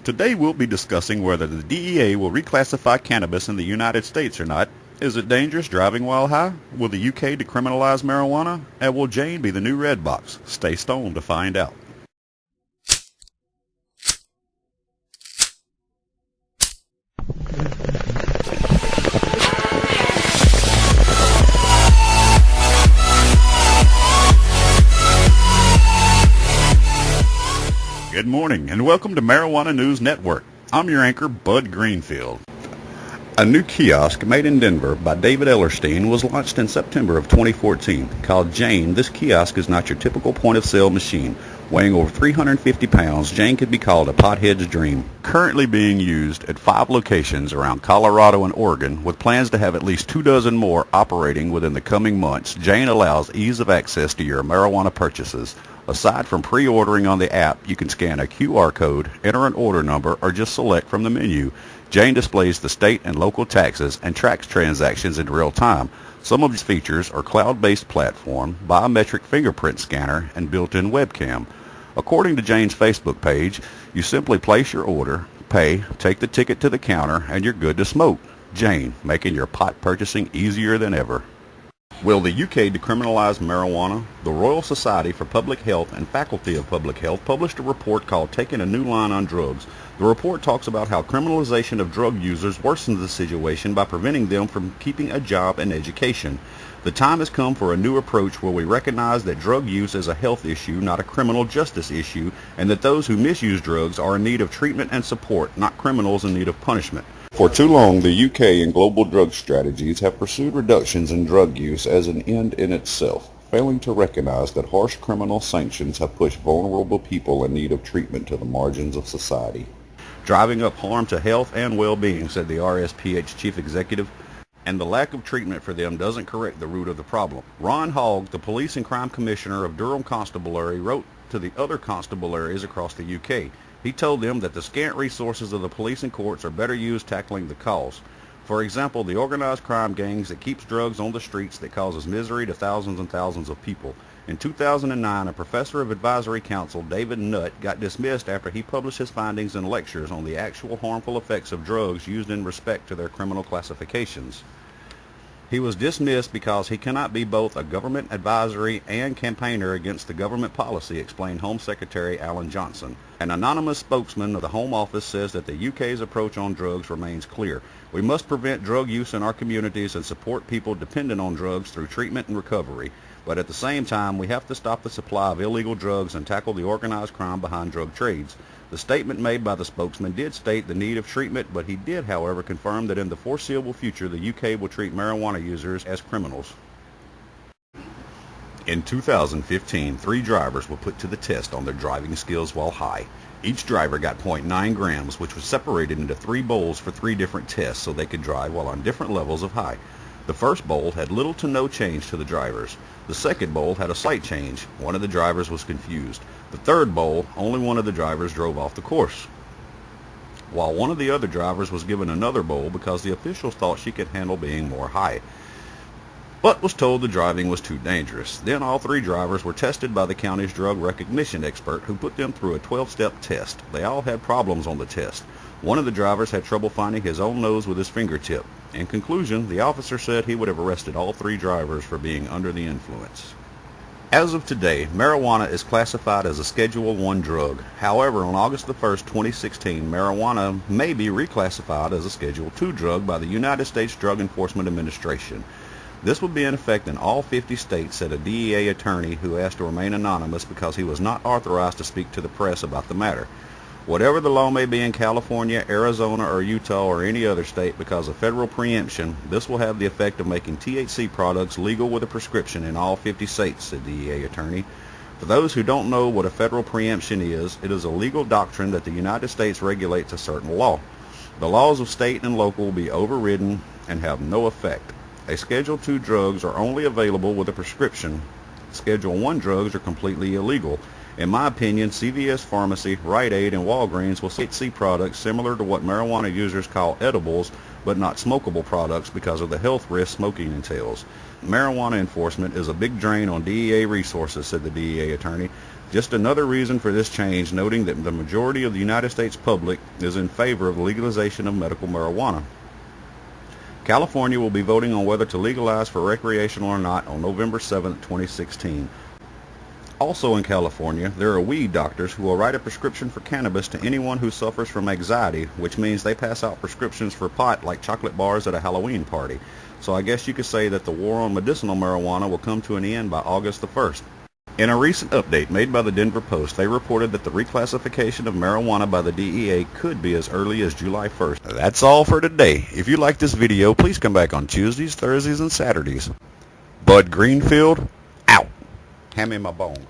Today we'll be discussing whether the DEA will reclassify cannabis in the United States or not. Is it dangerous driving while high? Will the UK decriminalize marijuana? And will Jane be the new red box? Stay stoned to find out. Good morning and welcome to Marijuana News Network. I'm your anchor, Bud Greenfield. A new kiosk made in Denver by David Ellerstein was launched in September of 2014. Called Jane, this kiosk is not your typical point-of-sale machine. Weighing over 350 pounds, Jane could be called a pothead's dream. Currently being used at 5 locations around Colorado and Oregon, with plans to have at least 24 more operating within the coming months, Jane allows ease of access to your marijuana purchases. Aside from pre-ordering on the app, you can scan a QR code, enter an order number, or just select from the menu. Jane displays the state and local taxes and tracks transactions in real time. Some of its features are cloud-based platform, biometric fingerprint scanner, and built-in webcam. According to Jane's Facebook page, you simply place your order, pay, take the ticket to the counter, and you're good to smoke. Jane, making your pot purchasing easier than ever. Will the UK decriminalize marijuana? The Royal Society for Public Health and Faculty of Public Health published a report called Taking a New Line on Drugs. The report talks about how criminalization of drug users worsens the situation by preventing them from keeping a job and education. The time has come for a new approach where we recognize that drug use is a health issue, not a criminal justice issue, and that those who misuse drugs are in need of treatment and support, not criminals in need of punishment. For too long, the UK and global drug strategies have pursued reductions in drug use as an end in itself, failing to recognize that harsh criminal sanctions have pushed vulnerable people in need of treatment to the margins of society. Driving up harm to health and well-being, said the RSPH chief executive, and the lack of treatment for them doesn't correct the root of the problem. Ron Hogg, the police and crime commissioner of Durham Constabulary, wrote to the other constabularies across the UK. He told them that the scant resources of the police and courts are better used tackling the cause. For example, the organized crime gangs that keeps drugs on the streets that causes misery to thousands and thousands of people. In 2009, a professor of advisory council, David Nutt, got dismissed after he published his findings in lectures on the actual harmful effects of drugs used in respect to their criminal classifications. He was dismissed because he cannot be both a government advisory and campaigner against the government policy, explained Home Secretary Alan Johnson. An anonymous spokesman of the Home Office says that the UK's approach on drugs remains clear. We must prevent drug use in our communities and support people dependent on drugs through treatment and recovery. But at the same time, we have to stop the supply of illegal drugs and tackle the organized crime behind drug trades. The statement made by the spokesman did state the need of treatment, but he did, however, confirm that in the foreseeable future, the UK will treat marijuana users as criminals. In 2015, 3 drivers were put to the test on their driving skills while high. Each driver got 0.9 grams, which was separated into 3 bowls for 3 different tests so they could drive while on different levels of high. The first bowl had little to no change to the drivers. The second bowl had a slight change. One of the drivers was confused. The third bowl, only one of the drivers drove off the course, while one of the other drivers was given another bowl because the officials thought she could handle being more high, but was told the driving was too dangerous. Then all 3 drivers were tested by the county's drug recognition expert, who put them through a 12-step test. They all had problems on the test. One of the drivers had trouble finding his own nose with his fingertip. In conclusion, the officer said he would have arrested all 3 drivers for being under the influence. As of today, marijuana is classified as a Schedule I drug. However, on August 1, 2016, marijuana may be reclassified as a Schedule II drug by the United States Drug Enforcement Administration. This would be in effect in all 50 states, said a DEA attorney who asked to remain anonymous because he was not authorized to speak to the press about the matter. Whatever the law may be in California, Arizona, or Utah, or any other state, because of federal preemption, this will have the effect of making THC products legal with a prescription in all 50 states, said DEA attorney. For those who don't know what a federal preemption is, it is a legal doctrine that the United States regulates a certain law. The laws of state and local will be overridden and have no effect. A Schedule II drugs are only available with a prescription. Schedule I drugs are completely illegal. In my opinion, CVS Pharmacy, Rite Aid, and Walgreens will sell THC products similar to what marijuana users call edibles, but not smokable products because of the health risks smoking entails. Marijuana enforcement is a big drain on DEA resources, said the DEA attorney. Just another reason for this change, noting that the majority of the United States public is in favor of the legalization of medical marijuana. California will be voting on whether to legalize for recreational or not on November 7, 2016. Also in California, there are weed doctors who will write a prescription for cannabis to anyone who suffers from anxiety, which means they pass out prescriptions for pot like chocolate bars at a Halloween party. So I guess you could say that the war on medicinal marijuana will come to an end by August the 1st. In a recent update made by the Denver Post, they reported that the reclassification of marijuana by the DEA could be as early as July 1st. That's all for today. If you like this video, please come back on Tuesdays, Thursdays, and Saturdays. Bud Greenfield, out. Hand me my bone.